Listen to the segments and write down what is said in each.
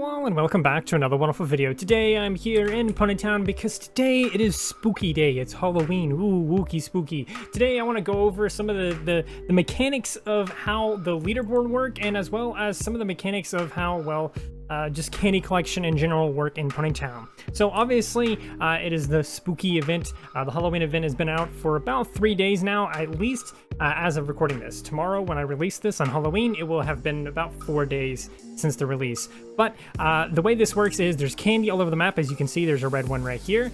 all, and welcome back to another wonderful video. Today I'm here in Ponytown because today it is spooky day. It's Halloween. Ooh, wooky spooky. Today I want to go over some of the mechanics of how the leaderboard work, and as well as some of the mechanics of how, well, just candy collection in general work in Ponytown. So obviously it is the spooky event. The Halloween event has been out for about 3 days now, at least as of recording this. Tomorrow when I release this on Halloween, it will have been about 4 days since the release. But the way this works is there's candy all over the map. As you can see, there's a red one right here.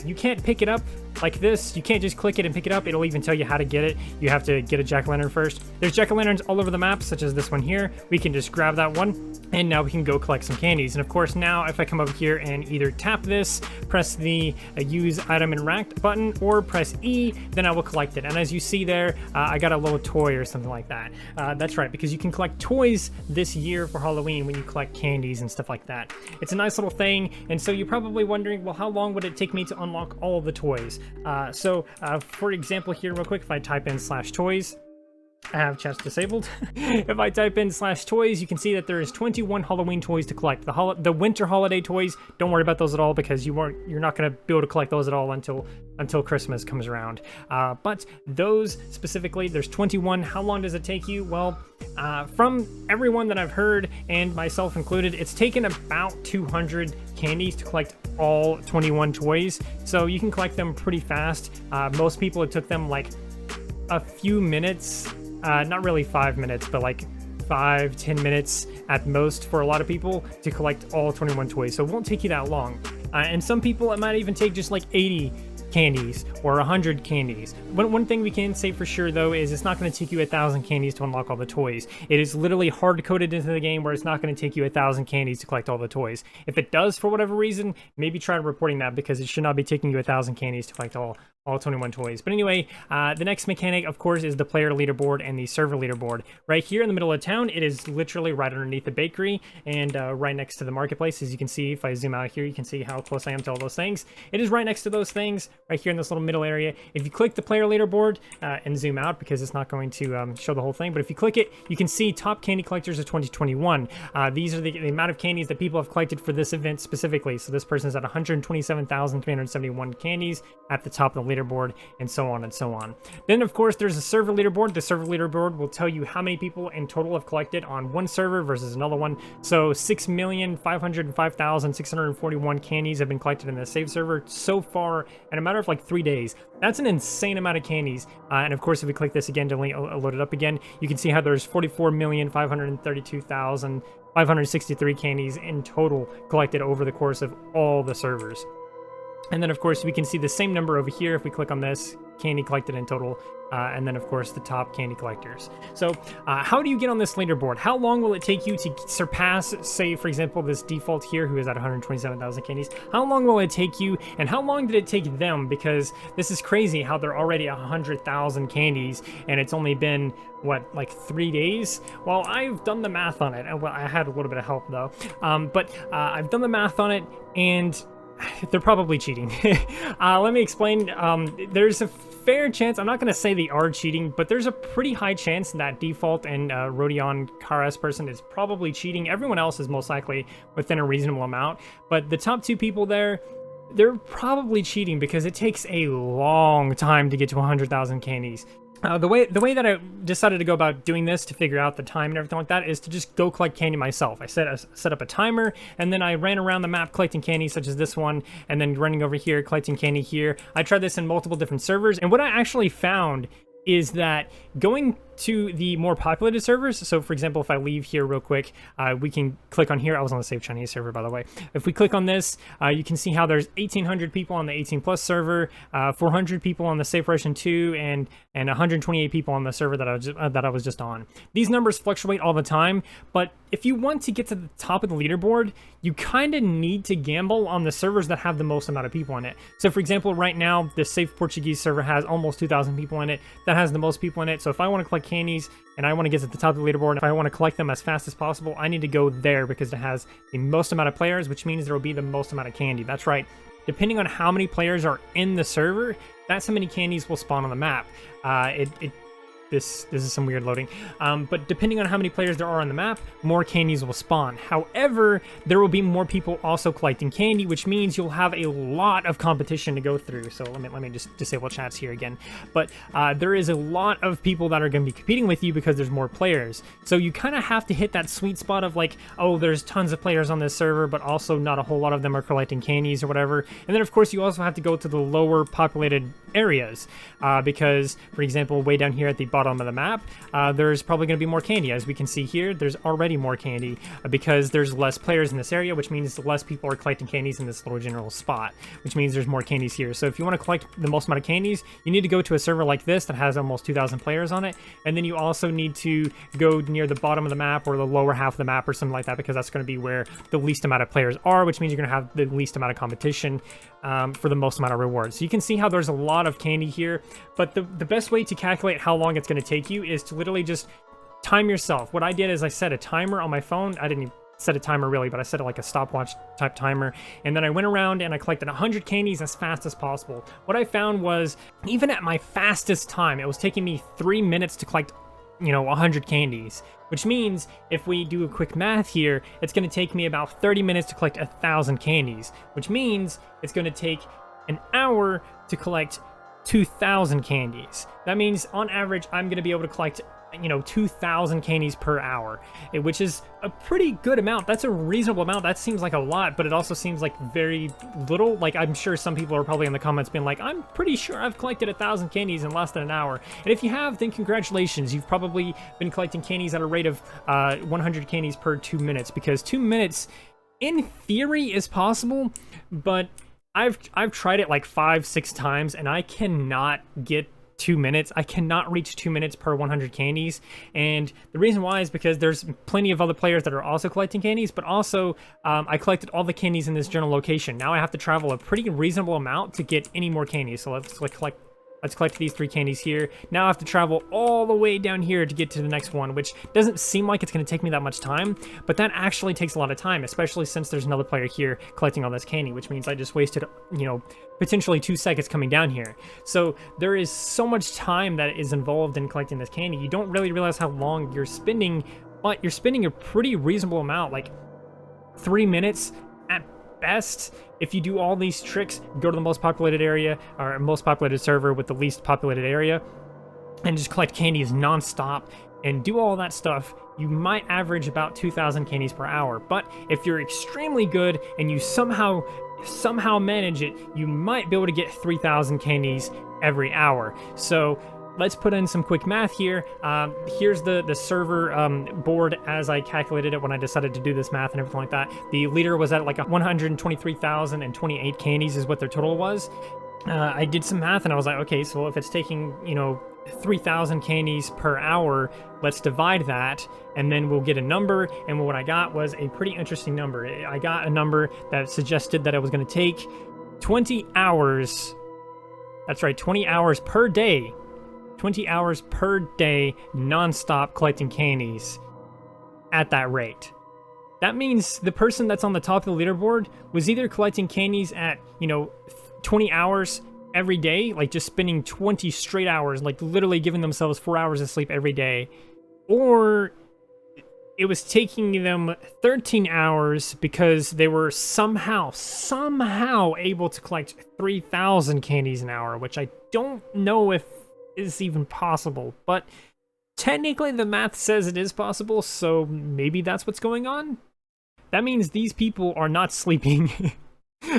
You can't pick it up like this. You can't just click it and pick it up. It'll even tell you how to get it. You have to get a jack-o'-lantern first. There's jack-o'-lanterns all over the map, such as this one here. We can just grab that one, and now we can go collect some candies. And of course, now if I come over here and either tap this, press the use item and rack button, or press E, then I will collect it. And as you see there, I got a little toy or something like that. That's right, because you can collect toys this year for Halloween when you collect candies and stuff like that. It's a nice little thing, and so you're probably wondering, well, how long would it take me to unlock all of the toys? For example here real quick, if I type in /toys, I have chat disabled. If I type in /toys, you can see that there is 21 Halloween toys to collect. The winter holiday toys, don't worry about those at all, because you're not going to be able to collect those at all until Christmas comes around. But those specifically, there's 21. How long does it take you? Well, from everyone that I've heard, and myself included, it's taken about 200 candies to collect all 21 toys. So you can collect them pretty fast. Most people, it took them like a few minutes. Not really 5 minutes, but like 5-10 minutes at most for a lot of people to collect all 21 toys. So it won't take you that long. And some people, it might even take just like 80 candies or 100 candies. One thing we can say for sure though is it's not going to take you 1,000 candies to unlock all the toys. It is literally hard coded into the game where it's not going to take you 1,000 candies to collect all the toys. If it does for whatever reason, maybe try reporting that, because it should not be taking you 1,000 candies to collect all 21 toys. But anyway, the next mechanic, of course, is the player leaderboard and the server leaderboard. Right here in the middle of town, it is literally right underneath the bakery and right next to the marketplace. As you can see, if I zoom out here, you can see how close I am to all those things. It is right next to those things, right here in this little middle area. If you click the player leaderboard and zoom out, because it's not going to show the whole thing, but if you click it, you can see top candy collectors of 2021. These are the amount of candies that people have collected for this event specifically. So this person's at 127,371 candies at the top of the leaderboard, and so on and so on. Then of course there's a server leaderboard. The server leaderboard will tell you how many people in total have collected on one server versus another one. So 6,505,641 candies have been collected in the save server so far in a matter of like 3 days. That's an insane amount of candies. And of course, if we click this again to load it up again, you can see how there's 44,532,563 candies in total collected over the course of all the servers. And then, of course, we can see the same number over here if we click on this, candy collected in total, and then, of course, the top candy collectors. So how do you get on this leaderboard? How long will it take you to surpass, say, for example, this default here, who is at 127,000 candies? How long will it take you, and how long did it take them? Because this is crazy how they're already 100,000 candies, and it's only been, what, like 3 days? Well, I've done the math on it. Well, I had a little bit of help, though. But I've done the math on it, and they're probably cheating. Let me explain. There's a fair chance, I'm not going to say they are cheating, but there's a pretty high chance that Default and Rodion Karas person is probably cheating. Everyone else is most likely within a reasonable amount, but the top two people there, they're probably cheating, because it takes a long time to get to 100,000 candies. The way that I decided to go about doing this to figure out the time and everything like that is to just go collect candy myself. I set up a timer, and then I ran around the map collecting candy, such as this one, and then running over here collecting candy here. I tried this in multiple different servers, and what I actually found is that going to the more populated servers, so for example, if I leave here real quick, we can click on here. I was on the Save Chinese server, by the way. If we click on this, you can see how there's 1,800 people on the 18 plus server, 400 people on the Safe Russian 2, and 128 people on the server that I was just on. These numbers fluctuate all the time, but if you want to get to the top of the leaderboard, you kind of need to gamble on the servers that have the most amount of people in it. So for example, right now, the Safe Portuguese server has almost 2,000 people in it. That has the most people in it. So if I want to collect candies and I want to get to the top of the leaderboard, if I want to collect them as fast as possible, I need to go there because it has the most amount of players, which means there will be the most amount of candy. That's right. Depending on how many players are in the server, that's how many candies will spawn on the map. this is some weird loading. But depending on how many players there are on the map, more candies will spawn. However, there will be more people also collecting candy, which means you'll have a lot of competition to go through. So let me just disable chats here again. But there is a lot of people that are going to be competing with you because there's more players. So you kind of have to hit that sweet spot of like, oh, there's tons of players on this server, but also not a whole lot of them are collecting candies or whatever. And then of course you also have to go to the lower populated areas because, for example, way down here at the bottom of the map, there's probably going to be more candy. As we can see here, there's already more candy because there's less players in this area, which means less people are collecting candies in this little general spot, which means there's more candies here. So if you want to collect the most amount of candies, you need to go to a server like this that has almost 2,000 players on it, and then you also need to go near the bottom of the map or the lower half of the map or something like that, because that's going to be where the least amount of players are, which means you're going to have the least amount of competition for the most amount of rewards. So you can see how there's a lot of candy here, but the best way to calculate how long it's going to take you is to literally just time yourself. What I did is I set a timer on my phone. I didn't even set a timer really, but I set it like a stopwatch type timer, and then I went around and I collected 100 candies as fast as possible. What I found was, even at my fastest time, it was taking me 3 minutes to collect 100 candies, which means if we do a quick math here, it's going to take me about 30 minutes to collect 1,000 candies, which means it's going to take an hour to collect 2,000 candies. That means on average, I'm going to be able to collect 2,000 candies per hour, which is a pretty good amount. That's a reasonable amount. That seems like a lot, but it also seems like very little. Like, I'm sure some people are probably in the comments being like, I'm pretty sure I've collected 1,000 candies in less than an hour. And if you have, then congratulations. You've probably been collecting candies at a rate of 100 candies per 2 minutes, because 2 minutes in theory is possible, but I've tried it like 5-6 times and I cannot get 2 minutes. I cannot reach 2 minutes per 100 candies, and the reason why is because there's plenty of other players that are also collecting candies, but also I collected all the candies in this general location. Now I have to travel a pretty reasonable amount to get any more candies. So let's collect these 3 candies here. Now I have to travel all the way down here to get to the next one, which doesn't seem like it's going to take me that much time, but that actually takes a lot of time, especially since there's another player here collecting all this candy, which means I just wasted, potentially 2 seconds coming down here. So there is so much time that is involved in collecting this candy. You don't really realize how long you're spending, but you're spending a pretty reasonable amount, like 3 minutes at best. If you do all these tricks, go to the most populated area or most populated server with the least populated area and just collect candies non-stop and do all that stuff, you might average about 2,000 candies per hour. But if you're extremely good and you somehow manage it, you might be able to get 3,000 candies every hour. So let's put in some quick math here. Here's the server board as I calculated it when I decided to do this math and everything like that. The leader was at like 123,028 candies is what their total was. I did some math and I was like, okay, so if it's taking, 3,000 candies per hour, let's divide that and then we'll get a number. And what I got was a pretty interesting number. I got a number that suggested that it was going to take 20 hours. That's right, 20 hours per day. 20 hours per day non-stop collecting candies at that rate. That means the person that's on the top of the leaderboard was either collecting candies at, 20 hours every day, like just spending 20 straight hours, like literally giving themselves 4 hours of sleep every day, or it was taking them 13 hours because they were somehow able to collect 3,000 candies an hour, which I don't know if is even possible, but technically the math says it is possible, so maybe that's what's going on. That means these people are not sleeping.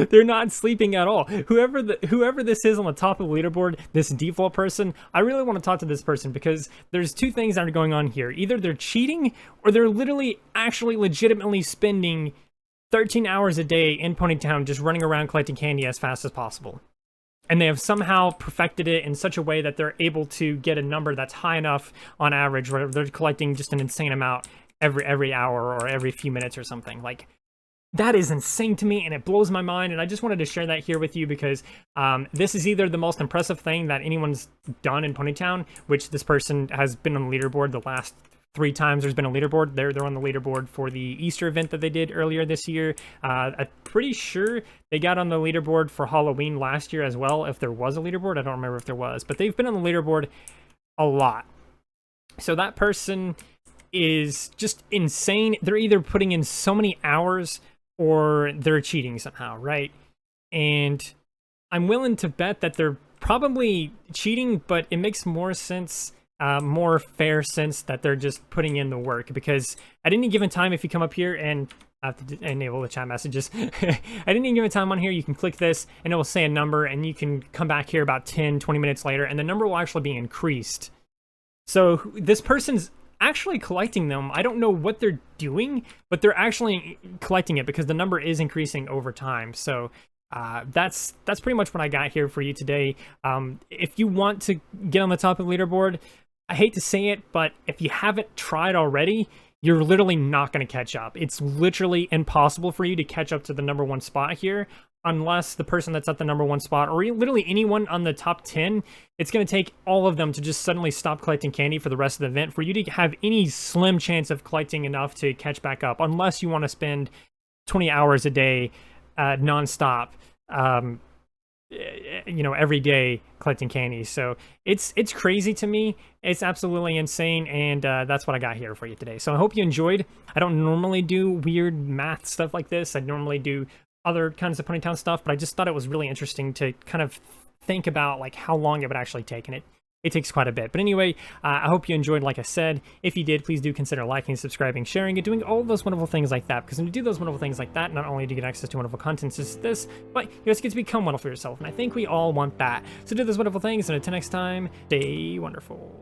They're not sleeping at all. Whoever this is on the top of the leaderboard, this default person, I really want to talk to this person because there's 2 things that are going on here. Either they're cheating or they're literally actually legitimately spending 13 hours a day in Ponytown just running around collecting candy as fast as possible. And they have somehow perfected it in such a way that they're able to get a number that's high enough on average where they're collecting just an insane amount every hour or every few minutes or something. Like, that is insane to me and it blows my mind, and I just wanted to share that here with you because this is either the most impressive thing that anyone's done in Ponytown, which this person has been on the leaderboard the last 3 times there's been a leaderboard. They're on the leaderboard for the Easter event that they did earlier this year. I'm pretty sure they got on the leaderboard for Halloween last year as well, if there was a leaderboard. I don't remember if there was, but they've been on the leaderboard a lot. So that person is just insane. They're either putting in so many hours or they're cheating somehow, right? And I'm willing to bet that they're probably cheating, but it makes more sense, more fair sense that they're just putting in the work, because at any given time, if you come up here and I have to enable the chat messages. At any given time on here, you can click this and it will say a number, and you can come back here about 10, 20 minutes later and the number will actually be increased. So this person's actually collecting them. I don't know what they're doing, but they're actually collecting it because the number is increasing over time. So that's pretty much what I got here for you today. If you want to get on the top of the leaderboard, I hate to say it, but if you haven't tried already, you're literally not going to catch up. It's literally impossible for you to catch up to the #1 spot here, unless the person that's at the #1 spot, or literally anyone on the top 10, it's going to take all of them to just suddenly stop collecting candy for the rest of the event for you to have any slim chance of collecting enough to catch back up, unless you want to spend 20 hours a day non-stop, you know, every day collecting candy. So it's crazy to me. It's absolutely insane, and that's what I got here for you today. So I hope you enjoyed. I don't normally do weird math stuff like this. I normally do other kinds of Ponytown stuff, but I just thought it was really interesting to kind of think about like how long it would actually take, and it takes quite a bit. But anyway, I hope you enjoyed. Like I said, if you did, please do consider liking, subscribing, sharing, and doing all those wonderful things like that, because when you do those wonderful things like that, not only do you get access to wonderful content such as this, but you also get to become wonderful yourself, and I think we all want that. So do those wonderful things, and until next time, stay wonderful.